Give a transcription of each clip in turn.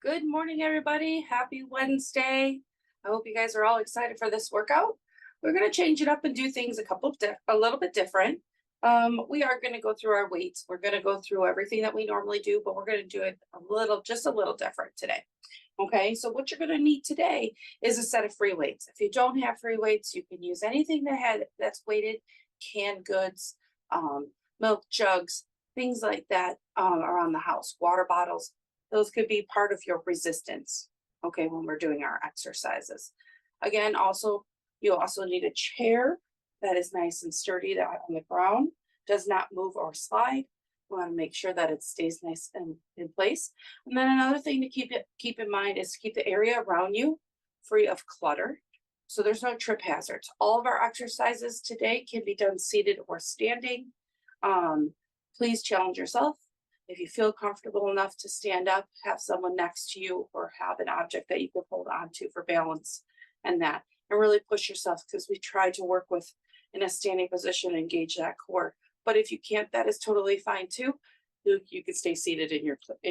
Good morning, everybody. Happy Wednesday. I hope you guys are all excited for this workout. We're going to change it up and do things a little bit different. We are going to go through our weights. We're going to go through everything that we normally do, but we're going to do it just a little different today. Okay, so what you're going to need today is a set of free weights. If you don't have free weights, you can use anything that's weighted, canned goods, milk jugs, things like that around the house, water bottles. Those could be part of your resistance, okay, when we're doing our exercises. Again, you also need a chair that is nice and sturdy, that on the ground does not move or slide. We want to make sure that it stays nice and in place. And then another thing to keep in mind is to keep the area around you free of clutter, so there's no trip hazards. All of our exercises today can be done seated or standing. Please challenge yourself. If you feel comfortable enough to stand up, have someone next to you or have an object that you can hold on to for balance and really push yourself, because we try to work with in a standing position and engage that core. But if you can't, that is totally fine too. You can stay seated in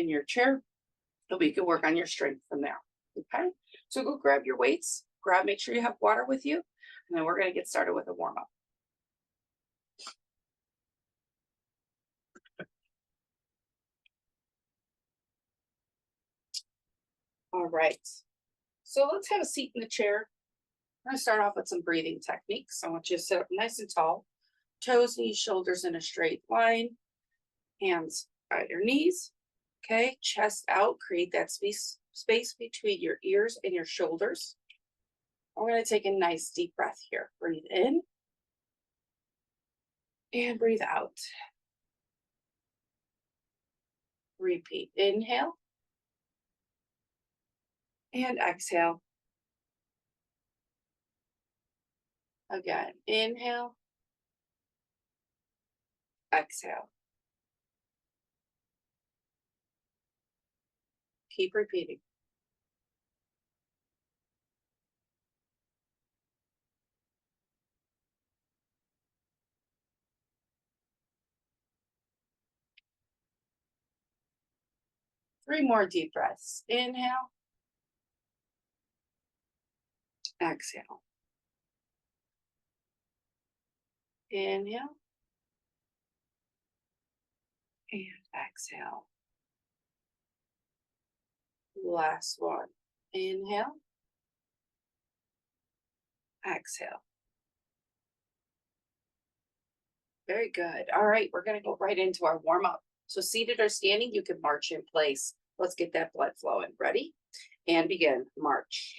your chair, and we can work on your strength from there. Okay, so go grab your weights, make sure you have water with you, and then we're going to get started with a warm-up. All right, so let's have a seat in the chair. I'm going to start off with some breathing techniques. I want you to sit up nice and tall, toes, knees, shoulders in a straight line, hands at your knees. Okay, chest out, create that space between your ears and your shoulders. We're going to take a nice deep breath here. Breathe in and breathe out. Repeat. Inhale and exhale. Again, inhale, exhale. Keep repeating. Three more deep breaths. Inhale, exhale. Inhale and exhale. Last one. Inhale, exhale. Very good. All right, we're going to go right into our warm-up. So seated or standing, you can march in place. Let's get that blood flowing. Ready? And begin. March.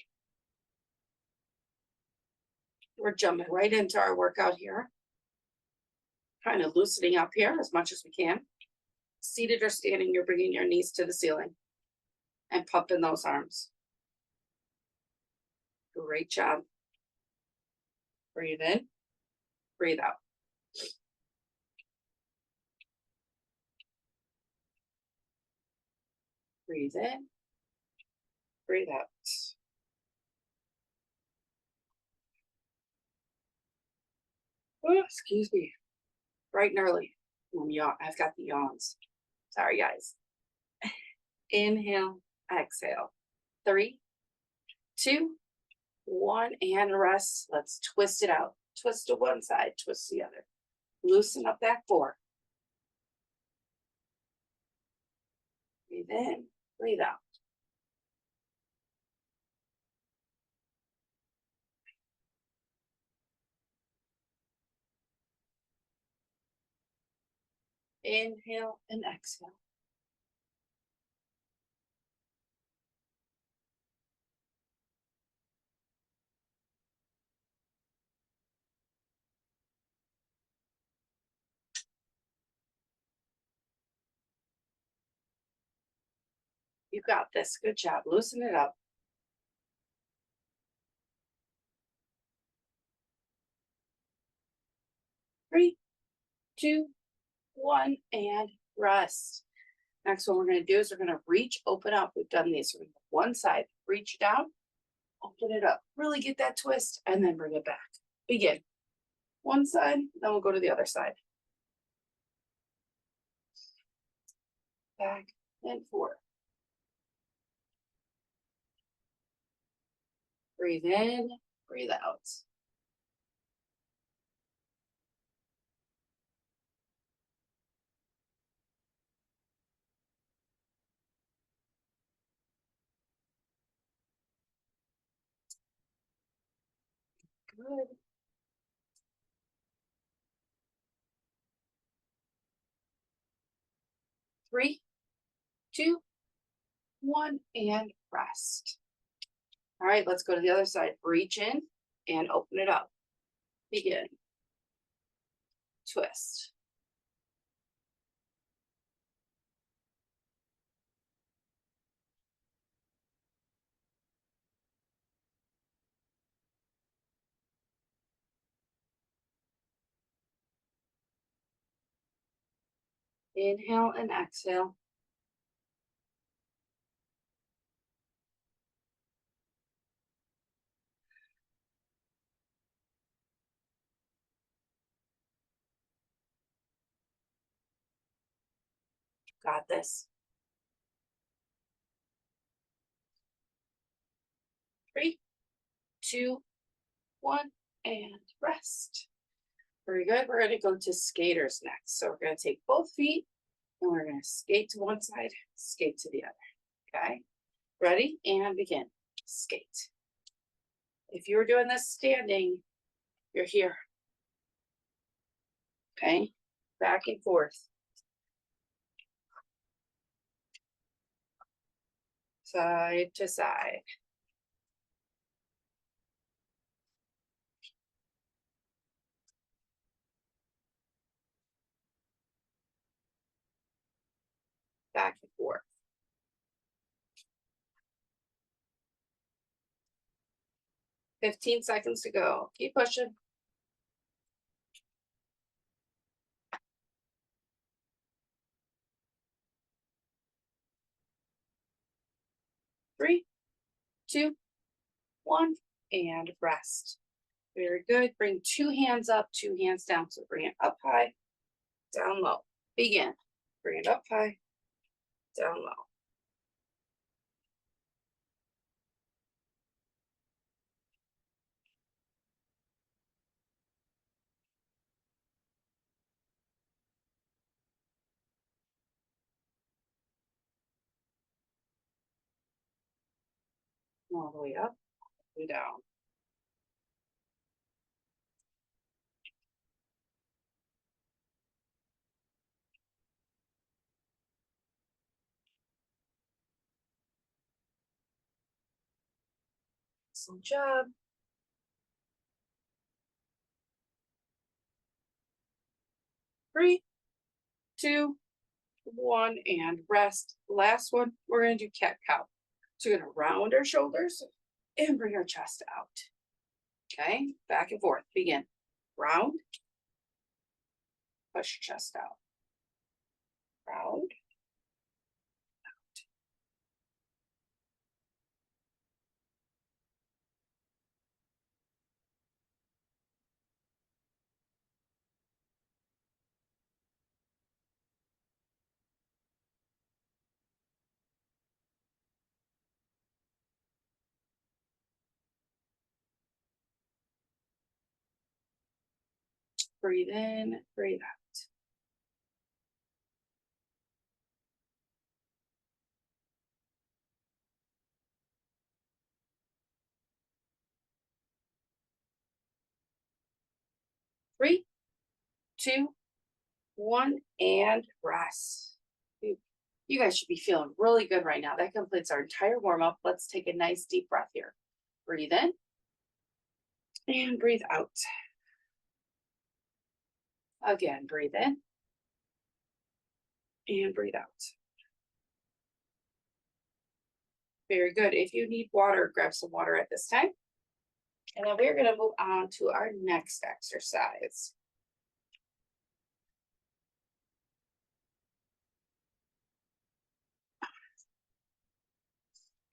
We're jumping right into our workout here. Kind of loosening up here as much as we can. Seated or standing, you're bringing your knees to the ceiling and pumping those arms. Great job. Breathe in, breathe out. Breathe in, breathe out. Oh, excuse me. Bright and early. I've got the yawns. Sorry, guys. Inhale, exhale. 3, 2, 1, and rest. Let's twist it out. Twist to one side, twist the other. Loosen up that core. Breathe in, breathe out. Inhale and exhale. You got this. Good job. Loosen it up. Three, 2, 1, and rest. Next one we're going to do is we're going to reach, open up. We've done these. We're going to one side, reach down, open it up. Really get that twist, and then bring it back. Begin. One side, then we'll go to the other side. Back and forth. Breathe in, breathe out. Good. 3, 2, 1, and rest. All right, let's go to the other side. Reach in and open it up. Begin. Twist. Inhale and exhale. Got this. 3, 2, 1, and rest. Very good. We're going to go to skaters next. So we're going to take both feet and we're going to skate to one side, skate to the other. Okay. Ready? And begin. Skate. If you were doing this standing, you're here. Okay. Back and forth. Side to side. Back and forth. 15 seconds to go. Keep pushing. 3, 2, 1, and rest. Very good. Bring 2 hands up, 2 hands down. So bring it up high, down low. Begin. Bring it up high, down low. All the way up and down. Excellent job. 3, 2, 1, and rest. Last one, we're going to do cat cow. So we're going to round our shoulders and bring our chest out. Okay, back and forth. Begin. Round. Push chest out. Round. Breathe in, breathe out. Three, 2, 1, and rest. You guys should be feeling really good right now. That completes our entire warm-up. Let's take a nice deep breath here. Breathe in and breathe out. Again, breathe in and breathe out. Very good. If you need water, grab some water at this time. And then we're going to move on to our next exercise.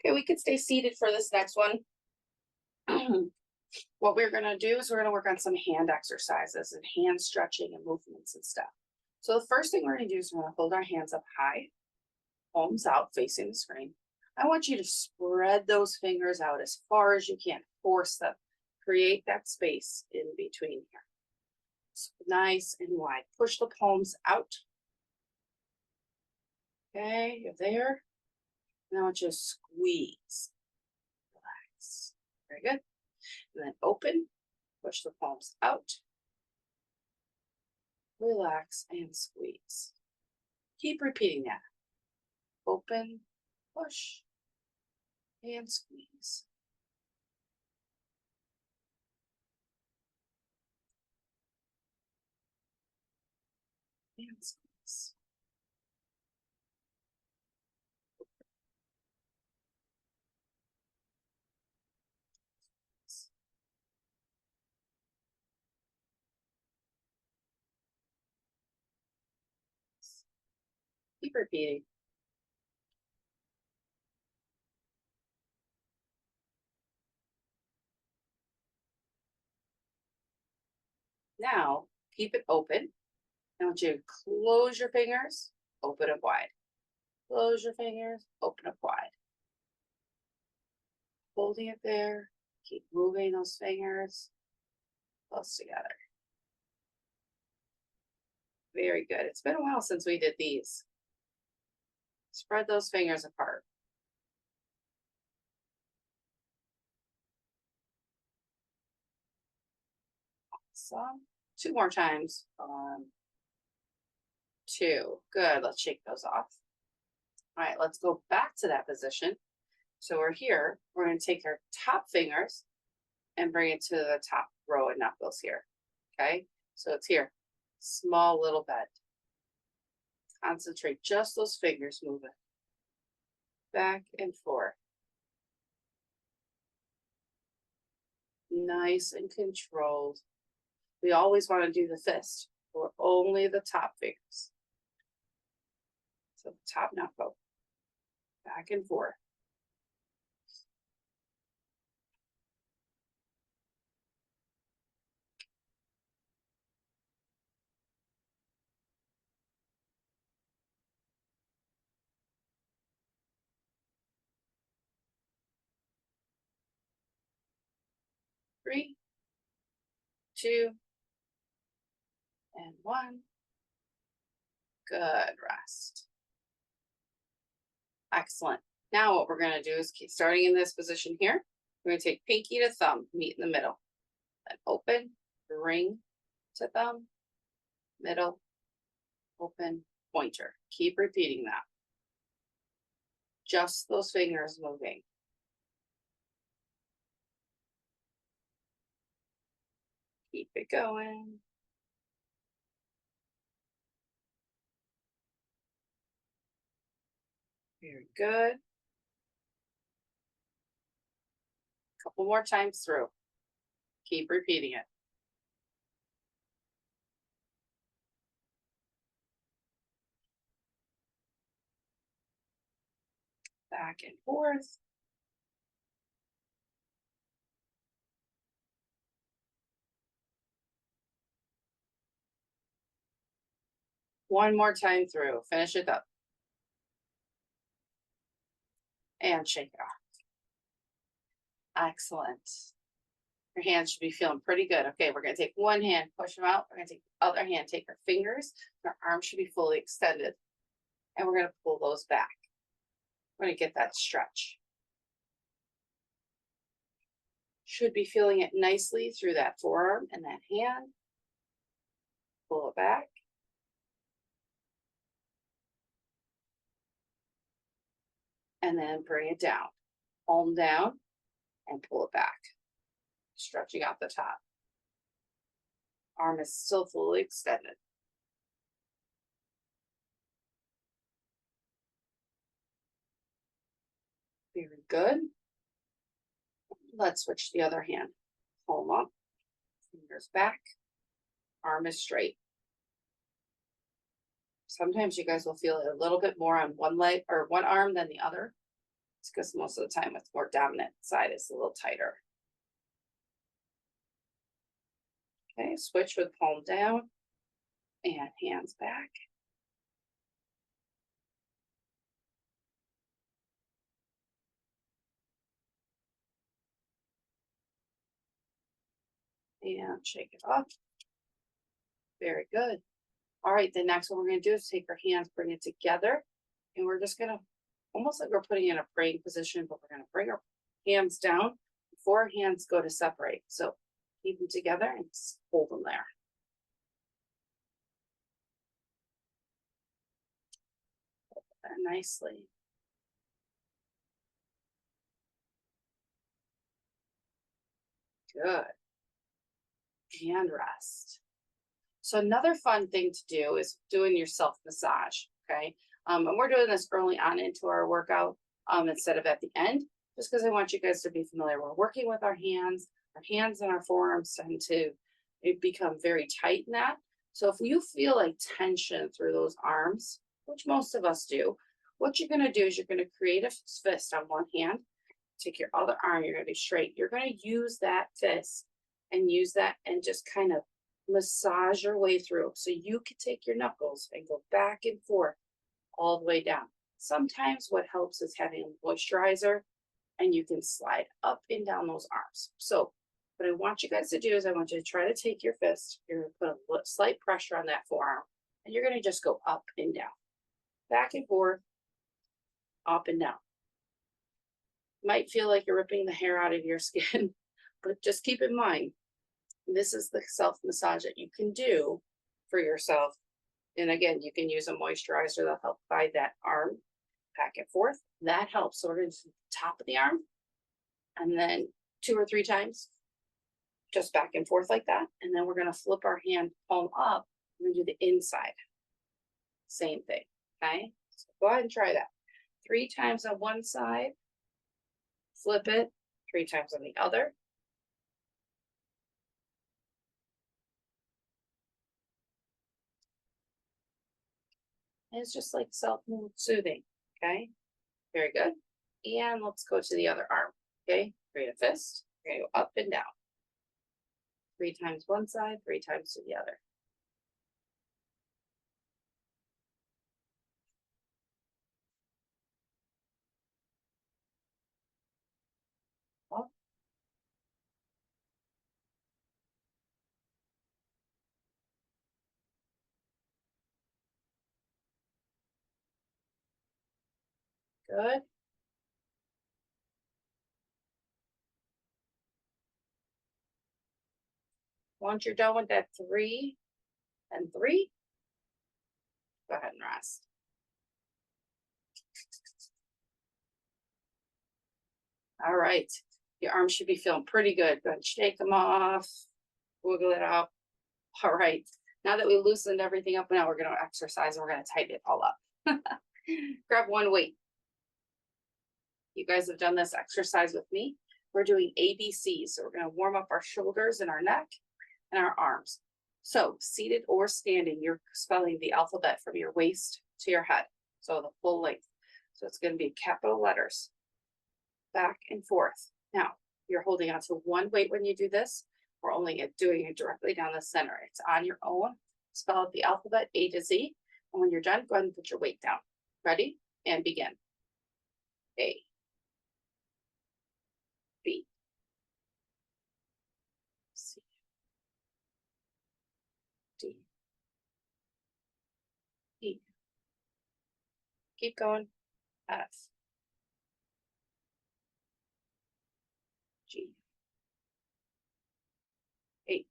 Okay, we could stay seated for this next one. What we're going to do is we're going to work on some hand exercises and hand stretching and movements and stuff. So the first thing we're going to do is we're going to hold our hands up high, palms out facing the screen. I want you to spread those fingers out as far as you can. force them. Create that space in between here. So nice and wide. Push the palms out. Okay, you're there. Now just squeeze. Relax. Very good. And then open. Push the palms out. Relax and squeeze. Keep repeating that. Open, push, and squeeze. And squeeze. Keep repeating. Now, keep it open. I want you to close your fingers, open up wide. Close your fingers, open up wide. Holding it there. Keep moving those fingers close together. Very good. It's been a while since we did these. Spread those fingers apart. Awesome. 2 more times. 2. Good. Let's shake those off. All right, let's go back to that position. So we're here. We're going to take our top fingers and bring it to the top row of knuckles here. Okay, so it's here. Small little bend. Concentrate just those fingers moving back and forth. Nice and controlled. We always want to do the fist for only the top fingers. So the top knuckle, back and forth. Three, 2, and 1. Good, rest. Excellent. Now what we're going to do is keep starting in this position here. We're going to take pinky to thumb, meet in the middle. Then open, ring to thumb, middle, open, pointer. Keep repeating that. Just those fingers moving. Keep it going. Very good. Couple more times through. Keep repeating it. Back and forth. One more time through. Finish it up. And shake it off. Excellent. Your hands should be feeling pretty good. Okay, we're going to take one hand, push them out. We're going to take the other hand, take our fingers. Our arms should be fully extended. And we're going to pull those back. We're going to get that stretch. Should be feeling it nicely through that forearm and that hand. Pull it back. And then bring it down. Palm down and pull it back. Stretching out the top. Arm is still fully extended. Very good. Let's switch the other hand. Palm up, fingers back, arm is straight. Sometimes you guys will feel it a little bit more on one leg or one arm than the other. It's because most of the time it's more dominant side is a little tighter. Okay, switch with palm down and hands back. and shake it off. Very good. All right, the next one we're gonna do is take our hands, bring it together, and we're just gonna, almost like we're putting in a praying position, but we're gonna bring our hands down before our hands go to separate. So keep them together and just hold them there. Hold that nicely. Good. And rest. So another fun thing to do is doing your self massage. Okay. And we're doing this early on into our workout instead of at the end, just because I want you guys to be familiar. We're working with our hands and our forearms tend to become very tight in that. So if you feel like tension through those arms, which most of us do, what you're going to do is you're going to create a fist on one hand, take your other arm, you're going to be straight. You're going to use that fist and use that and just kind of massage your way through. So you can take your knuckles and go back and forth all the way down. Sometimes what helps is having a moisturizer and you can slide up and down those arms. So what I want you guys to do is I want you to try to take your fist, you're going to put a slight pressure on that forearm, and you're going to just go up and down, back and forth, up and down. Might feel like you're ripping the hair out of your skin, but just keep in mind, this is the self massage that you can do for yourself. And again, you can use a moisturizer that'll help guide that arm back and forth. That helps. So we're going to do the top of the arm and then 2 or 3 times, just back and forth like that. And then we're going to flip our hand palm up. We're going to do the inside. Same thing. Okay. So go ahead and try that. 3 times on one side, flip it 3 times on the other. And it's just like self-soothing, okay? Very good. And let's go to the other arm, okay? Create a fist. We're gonna go up and down. 3 times one side, 3 times to the other. Up. Good. Once you're done with that 3 and 3, go ahead and rest. All right. Your arms should be feeling pretty good. Go ahead and shake them off, wiggle it out. All right. Now that we loosened everything up, now we're going to exercise and we're going to tighten it all up. Grab one weight. You guys have done this exercise with me. We're doing ABCs. So we're going to warm up our shoulders and our neck and our arms. So seated or standing, you're spelling the alphabet from your waist to your head. So the full length. So it's going to be capital letters, back and forth. Now you're holding on to one weight when you do this. We're only doing it directly down the center. It's on your own. Spell out the alphabet A to Z. And when you're done, go ahead and put your weight down. Ready? And begin. A, B, C, D, E. Keep going. F, G, H,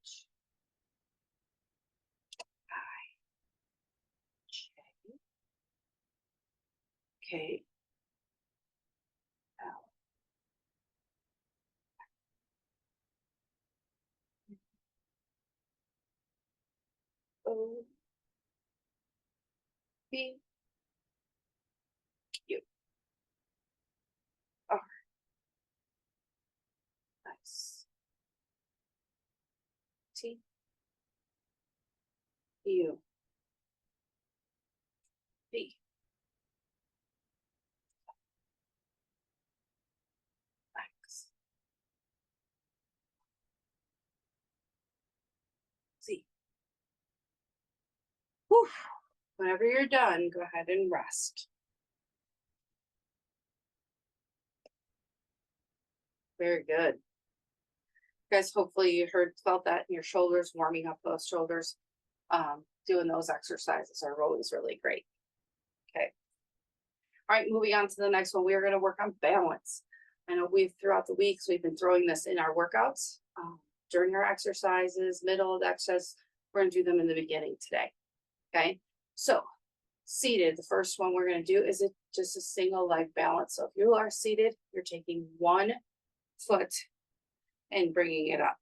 I, J, K, L, O, P, Q, R, S, T, U, V, X, Z. Whew. Whenever you're done, go ahead and rest. Very good. Guys, hopefully you felt that in your shoulders, warming up those shoulders. Doing those exercises are always really great. Okay. All right, moving on to the next one. We are going to work on balance. I know throughout the weeks, we've been throwing this in our workouts during our exercises, middle of the exercise. We're going to do them in the beginning today. Okay. So seated, the first one we're going to do is just a single leg balance. So if you are seated, you're taking one foot and bringing it up.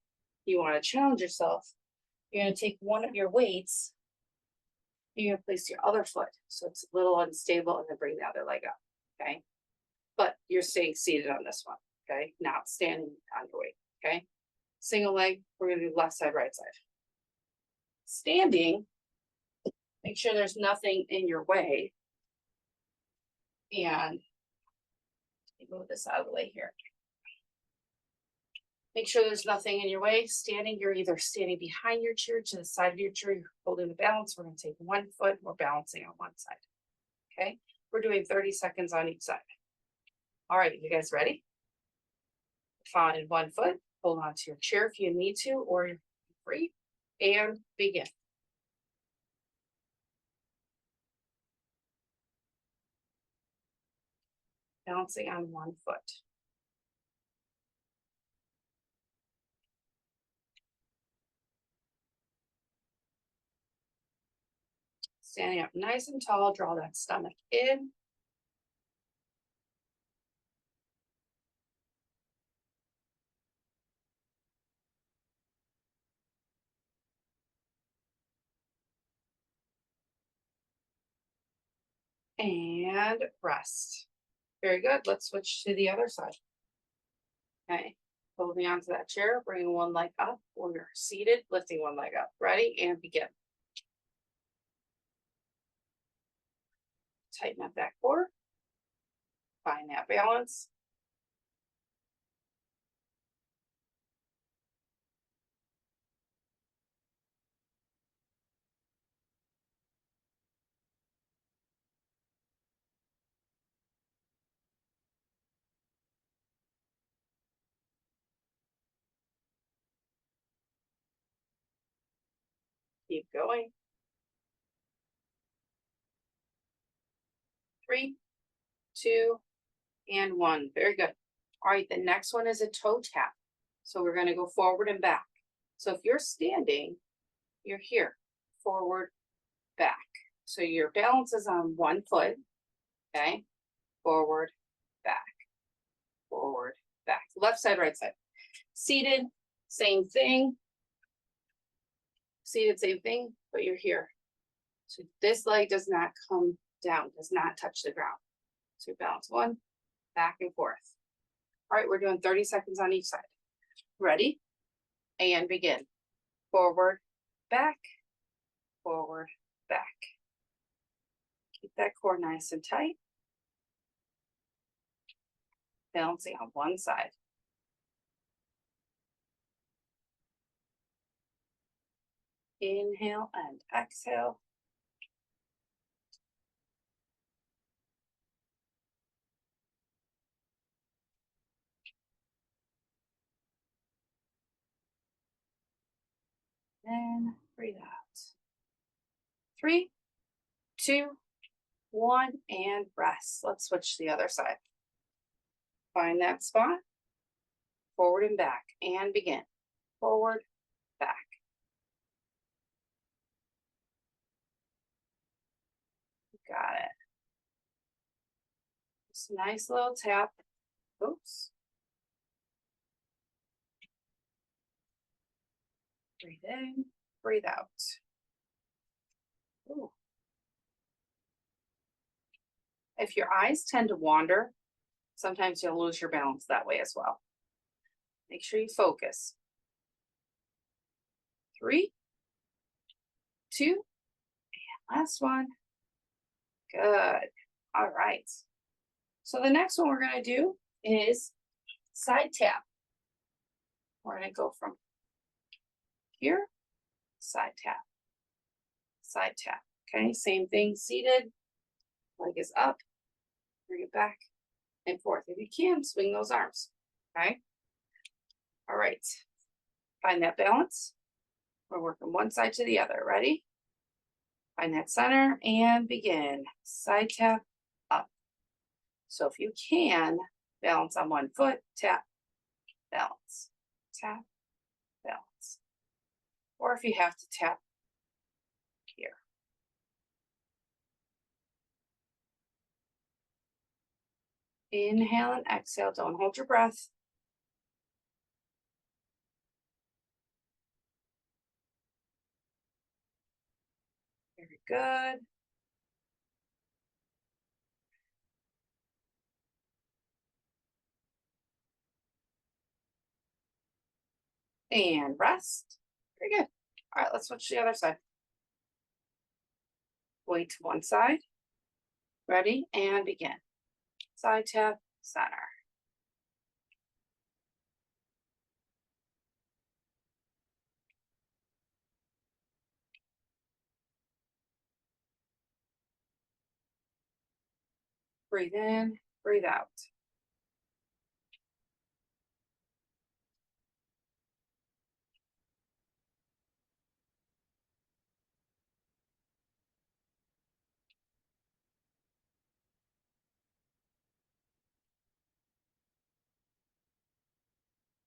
You want to challenge yourself. You're going to take one of your weights. You're going to place your other foot. So it's a little unstable, and then bring the other leg up. Okay. But you're staying seated on this one. Okay. Not standing on your weight. Okay. Single leg, we're going to do left side, right side. Standing, make sure there's nothing in your way. And move this out of the way here. Make sure there's nothing in your way. Standing, you're either standing behind your chair, to the side of your chair, you're holding the balance. We're going to take one foot, we're balancing on one side. Okay, we're doing 30 seconds on each side. All right, you guys ready? Find one foot, hold on to your chair if you need to, or you're free, and begin. Balancing on one foot. Standing up nice and tall, draw that stomach in. And rest. Very good. Let's switch to the other side. Okay, holding on to that chair, bringing one leg up. When you're seated, lifting one leg up. Ready? And begin. Tighten up that core. Find that balance. Keep going. 3, 2, and 1. Very good. All right, the next one is a toe tap. So we're going to go forward and back. So if you're standing, you're here, forward, back. So your balance is on one foot, okay? Forward, back, forward, back. Left side, right side. Seated, same thing. Seated, same thing, but you're here. So this leg does not come down, does not touch the ground. So balance one, back and forth. All right, we're doing 30 seconds on each side. Ready? And begin. Forward, back, forward, back. Keep that core nice and tight. Balancing on one side. Inhale and exhale. And breathe out. 3, 2, 1, and rest. Let's switch to the other side. Find that spot. Forward and back. And begin. Forward, back. Got it. Just a nice little tap. Oops. Breathe in, breathe out. Ooh. If your eyes tend to wander, sometimes you'll lose your balance that way as well. Make sure you focus. 3, 2, and last one. Good. All right. So the next one we're going to do is side tap. We're going to go from here, side tap, side tap. Okay, same thing, seated, leg is up, bring it back and forth. If you can, swing those arms. Okay. All right. Find that balance. We're working one side to the other. Ready? Find that center and begin. Side tap, up. So if you can, balance on one foot, tap, balance, tap, balance. Or if you have to tap here. Inhale and exhale. Don't hold your breath. Very good. And rest. Very good. All right, let's switch to the other side. Weight to one side. Ready? And begin. Side tap, center. Breathe in, breathe out.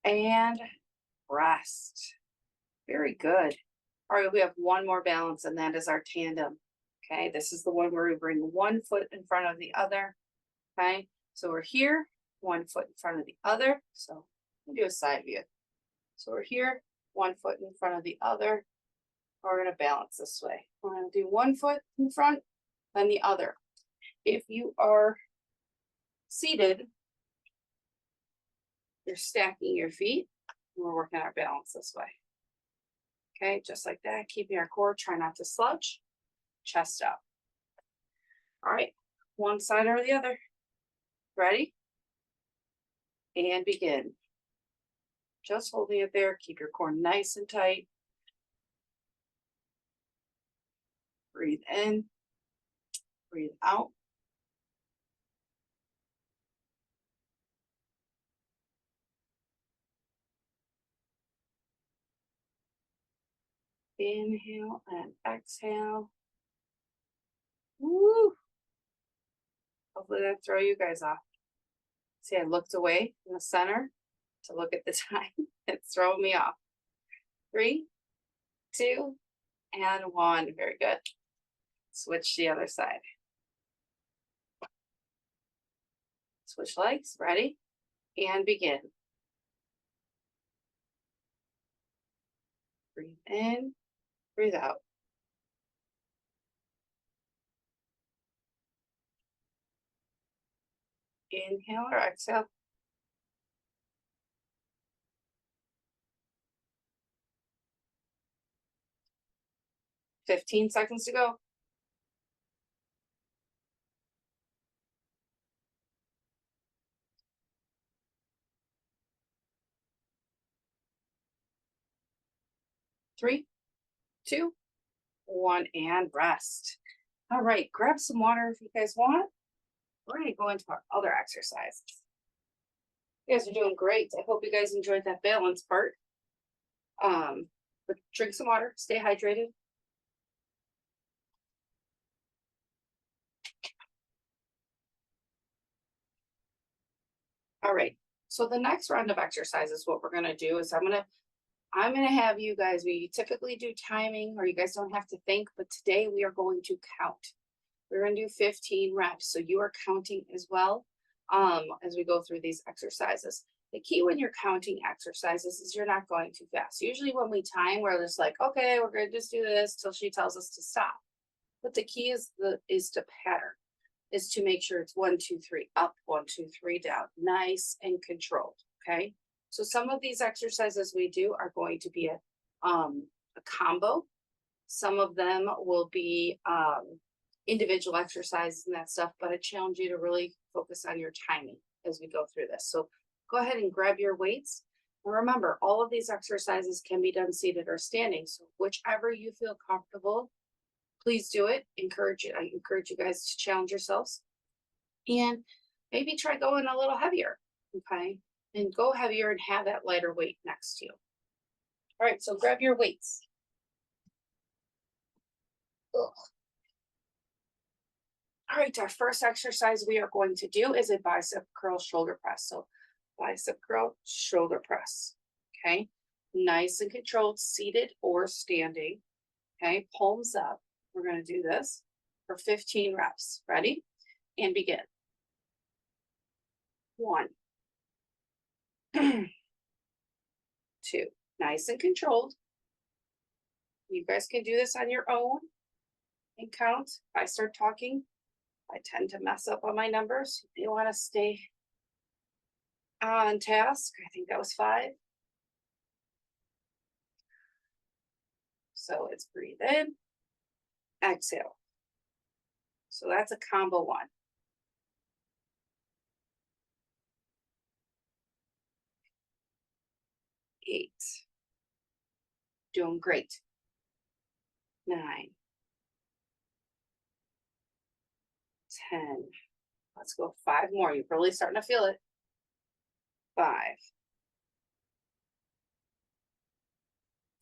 And rest. Very good. All right, we have one more balance, and that is our tandem. Okay, this is the one where we bring one foot in front of the other. Okay, so we're here, one foot in front of the other. So we'll do a side view. So we're here, one foot in front of the other. We're going to balance this way. We're going to do one foot in front, then the other. If you are seated, you're stacking your feet. And we're working our balance this way. Okay, just like that, keeping our core, try not to slouch, chest up. All right, one side or the other. Ready? And begin. Just holding it there, keep your core nice and tight. Breathe in, breathe out. Inhale and exhale. Woo! Hopefully that throw you guys off. See, I looked away from the center to look at the time. It's throwing me off. 3, 2, and 1. Very good. Switch to the other side. Switch legs. Ready? And begin. Breathe in, breathe out. Inhale or exhale. Fifteen seconds to go. Three, 2, 1, and rest. All right, grab some water if you guys want. We're going to go into our other exercises. You guys are doing great. I hope you guys enjoyed that balance part. But drink some water, stay hydrated. All right, so the next round of exercises, what we're gonna do is I'm gonna have you guys, we typically do timing or you guys don't have to think, but today we are going to count. We're gonna do 15 reps, so you are counting as well as we go through these exercises. The key when you're counting exercises is you're not going too fast. Usually when we time, we're just like, okay, we're gonna just do this till she tells us to stop. But the key is to pattern, is to make sure it's 1, 2, 3 up, 1, 2, 3 down, nice and controlled. Okay. So some of these exercises we do are going to be a combo. Some of them will be individual exercises and that stuff, but I challenge you to really focus on your timing as we go through this. So go ahead and grab your weights. And remember, all of these exercises can be done seated or standing. So whichever you feel comfortable, please do it. I encourage you guys to challenge yourselves. And maybe try going a little heavier, okay? And go heavier and have that lighter weight next to you. All right, so grab your weights. Ugh. All right, our first exercise we are going to do is a bicep curl shoulder press. So bicep curl shoulder press. Okay, nice and controlled, seated or standing. Okay, palms up. We're going to do this for 15 reps. Ready? And begin. 1, 2. Nice and controlled. You guys can do this on your own and count. If I start talking, I tend to mess up on my numbers. You want to stay on task. I think that was 5. So it's breathe in, exhale. So that's a combo 1. 8. Doing great. 9. 10. Let's go 5 more. You're really starting to feel it. 5.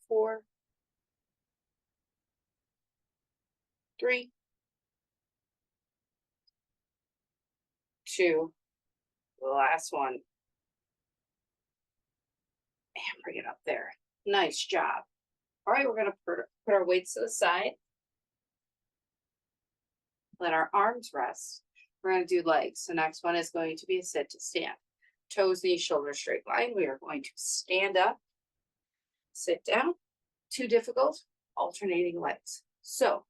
4. 3. 2. The last one. And bring it up there. Nice job. All right, we're going to put our weights to the side. Let our arms rest. We're going to do legs. The next one is going to be a sit to stand. Toes, knees, shoulders, straight line. We are going to stand up, sit down. Too difficult, alternating legs. So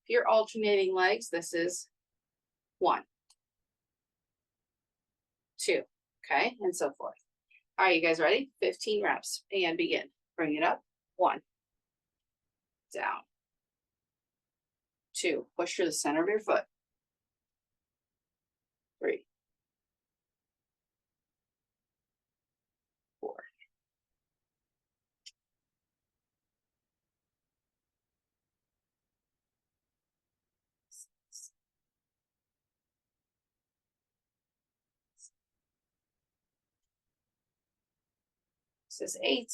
if you're alternating legs, this is 1, 2, okay, and so forth. All right, you guys ready? 15 reps and begin. Bring it up. 1, down. 2, push through the center of your foot. 3, 4, 6, 8.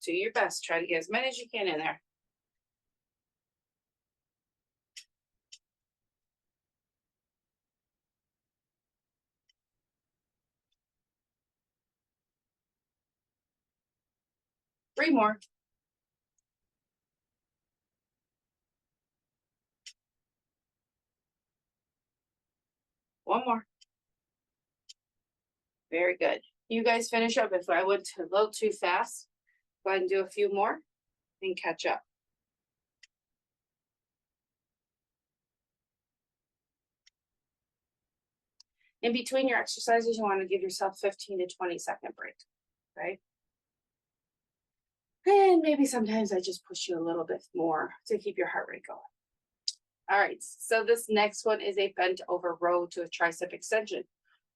Do your best. Try to get as many as you can in there. Three more. 1 more. Very good. You guys finish up. If I went a little too fast, go ahead and do a few more and catch up. In between your exercises, you want to give yourself 15 to 20-second break, right? And maybe sometimes I just push you a little bit more to keep your heart rate going. All right, so this next one is a bent over row to a tricep extension.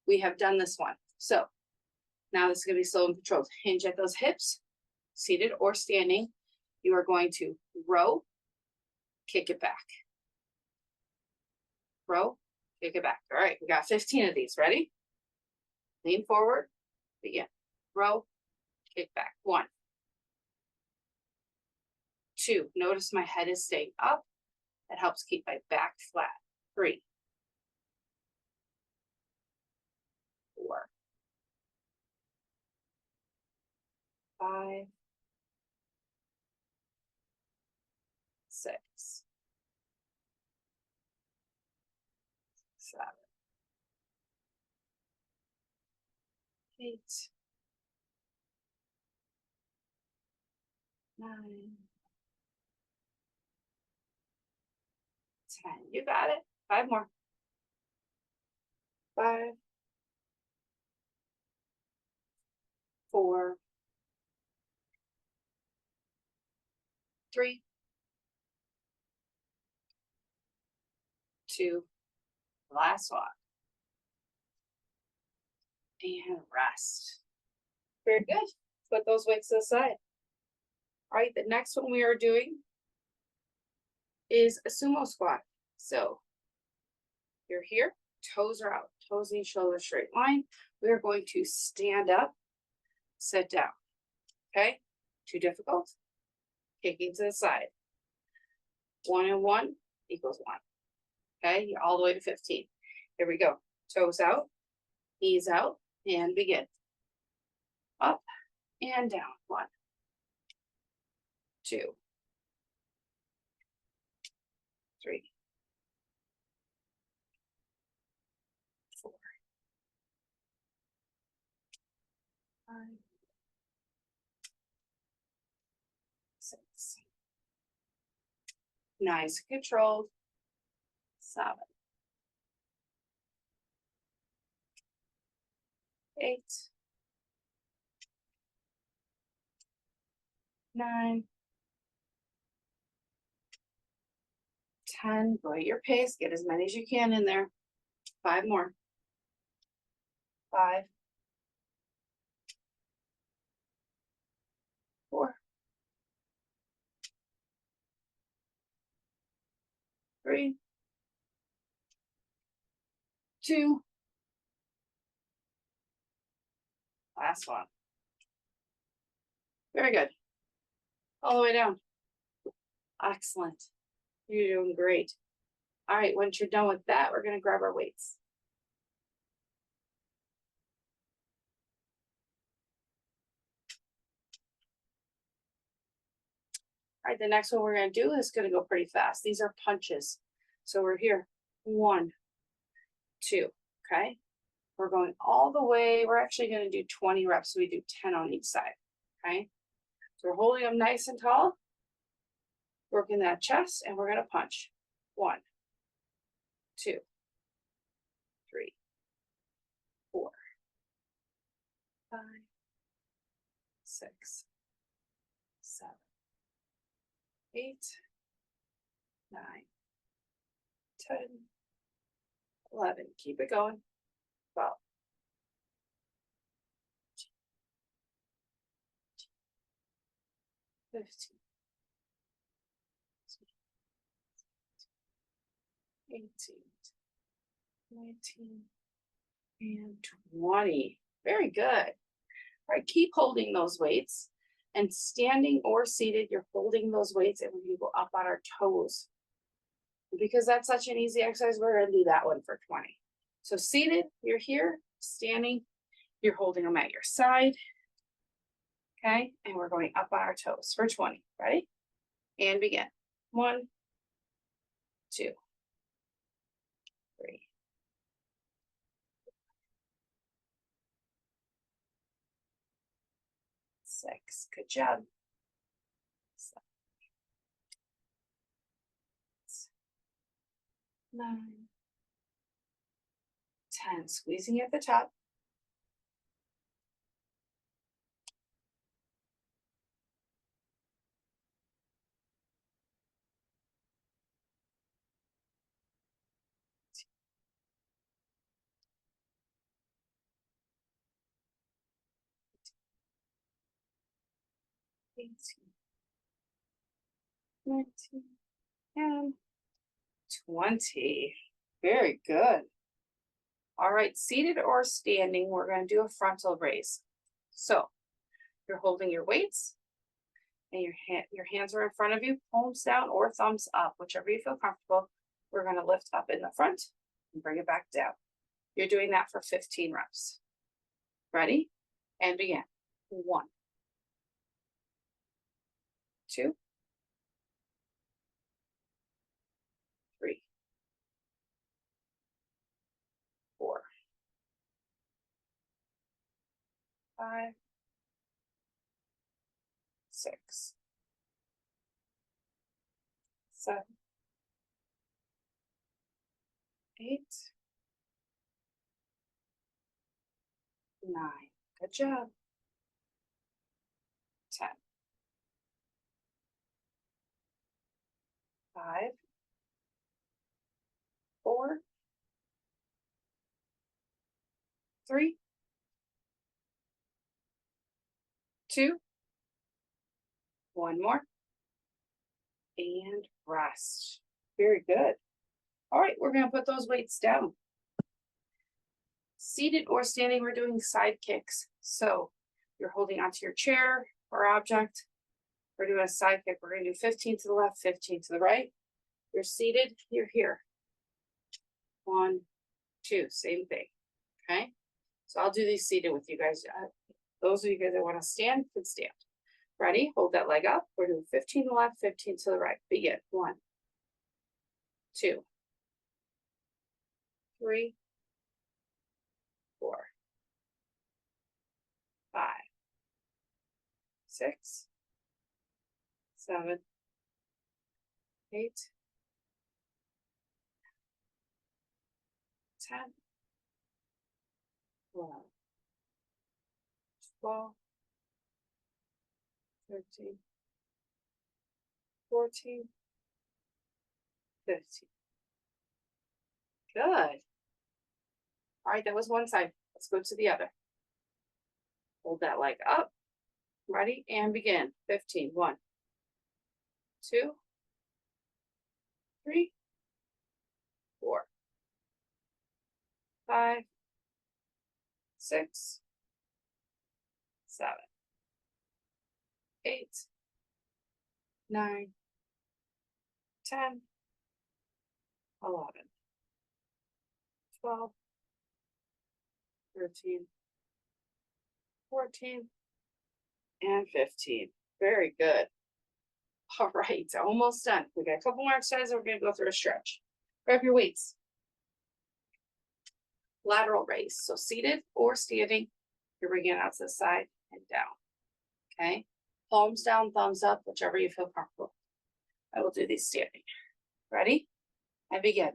We have done this one. So now this is going to be slow and controlled. Hinge at those hips, seated or standing. You are going to row, kick it back. Row, kick it back. All right, we got 15 of these. Ready? Lean forward, begin. Row, kick back. 1, 2. Notice my head is staying up. That helps keep my back flat. 3, 4, 5, 6, 7, 8, 9, 10. You got it. 5 more. 5, 4, 3, 2. Last one. And rest. Very good. Put those weights to the side. All right, the next one we are doing is a sumo squat. So you're here, toes are out. toes and shoulders straight line. We're going to stand up, sit down. Okay, too difficult. Kicking to the side. 1 and 1 equals 1. Okay, you're all the way to 15. Here we go. Toes out, knees out, and begin. Up and down. 1, 2, 3, 4, 5, 6. Nice, controlled. 7, 8, 9, 10. Go at your pace. Get as many as you can in there. 5 more. 5, 4, 3, 2. Last one. Very good. All the way down. Excellent. You're doing great. All right, once you're done with that, we're going to grab our weights. All right, the next one we're going to do is going to go pretty fast. These are punches. So we're here. 1, 2. Okay. We're going all the way. We're actually going to do 20 reps. So we do 10 on each side. Okay. So we're holding them nice and tall. Working that chest, and we're going to punch. 1, 2, 3, 4, 5, 6, 7, 8, 9, 10, 11. Keep it going. 12, 15, 18, 19, and 20. Very good. All right, keep holding those weights. And standing or seated, you're holding those weights, and we're going to go up on our toes. Because that's such an easy exercise, we're going to do that one for 20. So seated, you're here. Standing, you're holding them at your side. Okay, and we're going up on our toes for 20. Ready? And begin. 1, 2, 3, 6. Good job. 7, 9, 10. Squeezing at the top. 18, 19, and 20. Very good. All right, seated or standing, we're going to do a frontal raise. So you're holding your weights, and your hands are in front of you, palms down or thumbs up, whichever you feel comfortable. We're going to lift up in the front and bring it back down. You're doing that for 15 reps. Ready? And begin. 1, 2, 3, 4, 5, 6, 7, 8, 9. Good job. 10, 5, 4, 3, 2, 1 more, and rest. Very good. All right, we're going to put those weights down. Seated or standing, we're doing side kicks. So you're holding onto your chair or object. We're doing a side kick. We're gonna do 15 to the left, 15 to the right. You're seated, you're here. 1, 2, same thing, okay? So I'll do these seated with you guys. Those of you guys that wanna stand, can stand. Ready? Hold that leg up. We're doing 15 to the left, 15 to the right. Begin. 1, 2, 3, 4, 5, 6, 7, 8, 10, 11, 12, 13, 14, 15. Good. All right, that was one side. Let's go to the other. Hold that leg up. Ready? And begin. 15. 1, 2, 3, 4, 5, 6, 7, 8, 9, 10, 11, 12, 13, 14, and 15. Very good. All right, almost done. We got a couple more exercises. We're going to go through a stretch. Grab your weights. Lateral raise. So seated or standing, you're bringing it out to the side and down. Okay. Palms down, thumbs up, whichever you feel comfortable. I will do these standing. Ready? And begin.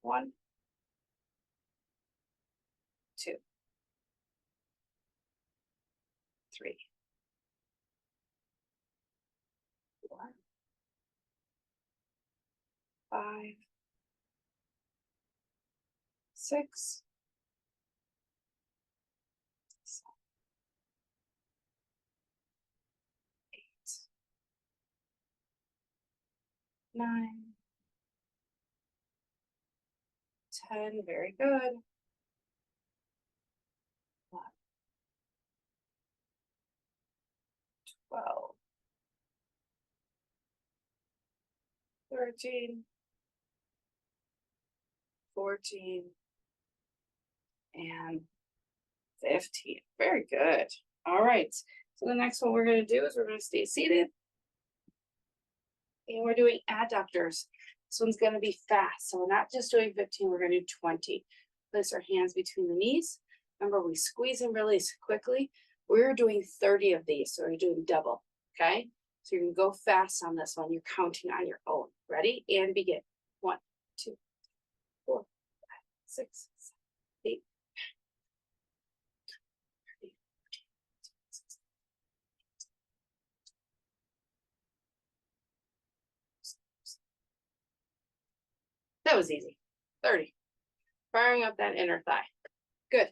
1, 2, 3, 4, 5, 6, 7, 8, 9, 10. Very good. 11, 12, 13, 14, and 15. Very good. All right. So the next one we're going to do is we're going to stay seated. And we're doing adductors. This one's going to be fast. So we're not just doing 15, we're going to do 20. Place our hands between the knees. Remember, we squeeze and release quickly. We're doing 30 of these, so we're doing double, okay? So you can go fast on this one. You're counting on your own. Ready? And begin. 1, 2, 4, 5, 6, 7, 8. That was easy. 30. Firing up that inner thigh. Good.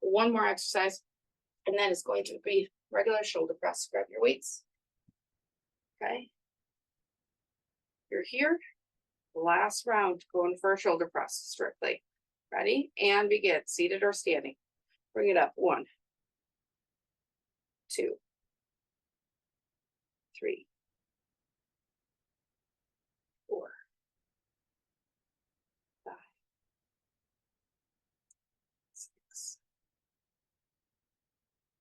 One more exercise, and then it's going to be regular shoulder press. Grab your weights. Okay. You're here. Last round, going for a shoulder press strictly. Ready? And begin. Seated or standing. Bring it up. 1, 2, 3, 4, 5, 6,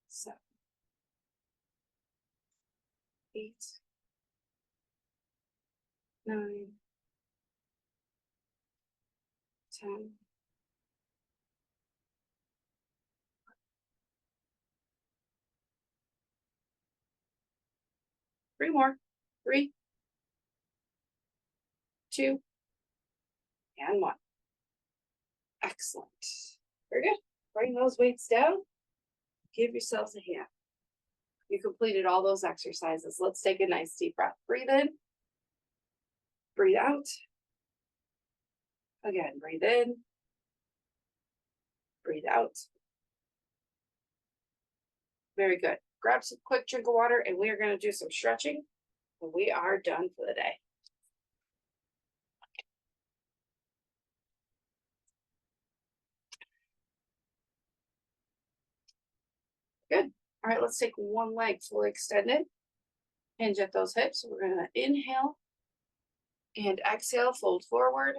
7, 8, 9, 10. 3 more. 3, 2, and 1. Excellent. Very good. Bring those weights down. Give yourselves a hand. You completed all those exercises. Let's take a nice deep breath. Breathe in. Breathe out. Again, breathe in. Breathe out. Very good. Grab some quick drink of water, and we are going to do some stretching. And we are done for the day. good. All right, let's take one leg fully extended. Hinge at those hips. We're gonna inhale and exhale, fold forward.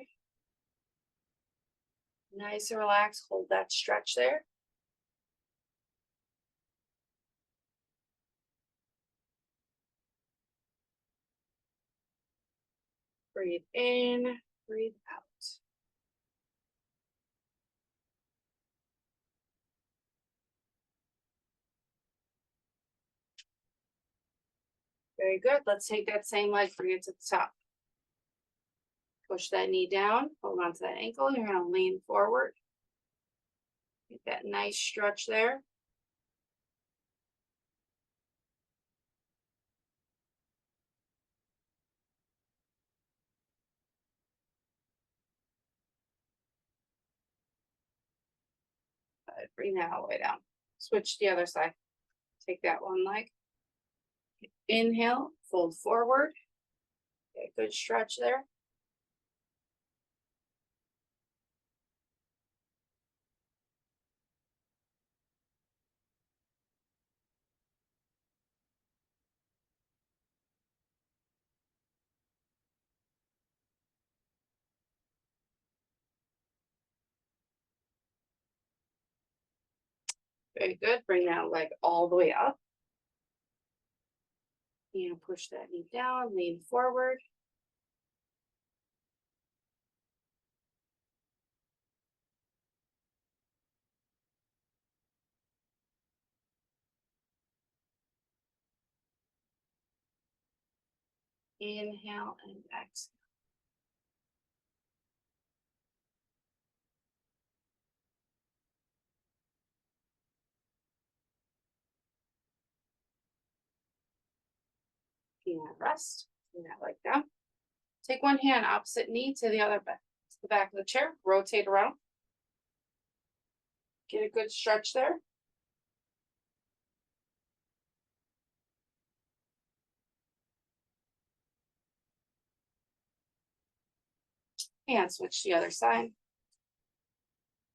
Nice and relaxed. Hold that stretch there. Breathe in, breathe out. Very good. Let's take that same leg, bring it to the top. Push that knee down, hold on to that ankle. You're going to lean forward. Get that nice stretch there. Good. Bring that all the way down. Switch to the other side. Take that one leg. Inhale, fold forward. Get a good stretch there. Very good. Bring that leg all the way up. And push that knee down, lean forward. Inhale and exhale. And rest. Bring that leg down. Take one hand, opposite knee to the other back, to the back of the chair. Rotate around. Get a good stretch there. And switch to the other side.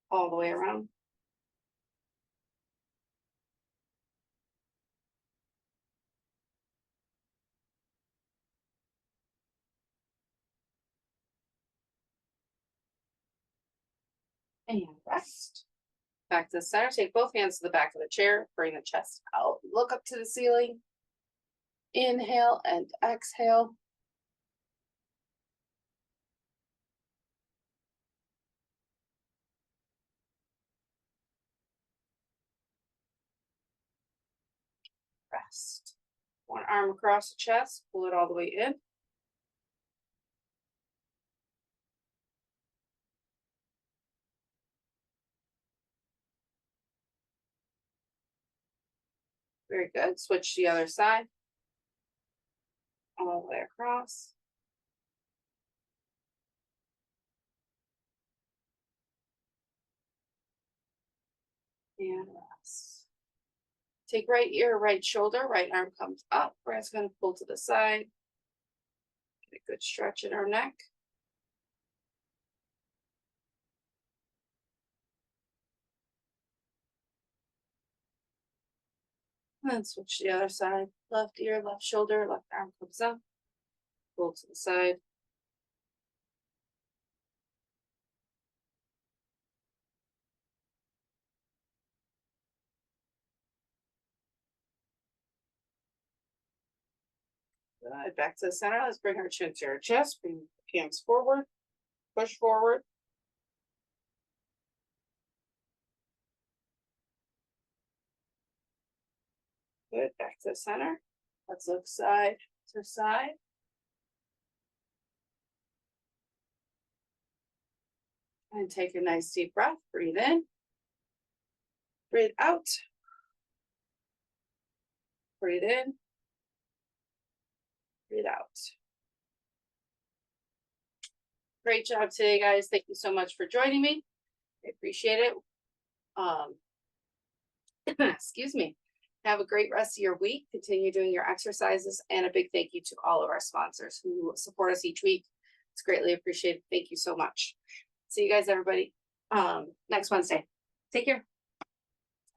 All the way around. And rest. Back to the center. Take both hands to the back of the chair. Bring the chest out. Look up to the ceiling. Inhale and exhale. Rest. One arm across the chest. Pull it all the way in. Very good. Switch to the other side. All the way across. And rest. Take right ear, right shoulder, right arm comes up. Breath's going to pull to the side. Get a good stretch in our neck. And then switch to the other side. Left ear, left shoulder, left arm comes up. Pull to the side. Good. Back to the center. Let's bring our chin to our chest. Bring hands forward. Push forward. Good. Back to the center. Let's look side to side. And take a nice deep breath. Breathe in. Breathe out. Breathe in. Breathe out. Great job today, guys. Thank you so much for joining me. I appreciate it. Excuse me. Have a great rest of your week. Continue doing your exercises, and a big thank you to all of our sponsors who support us each week. It's greatly appreciated. Thank you so much. See you guys, everybody, next Wednesday. Take care.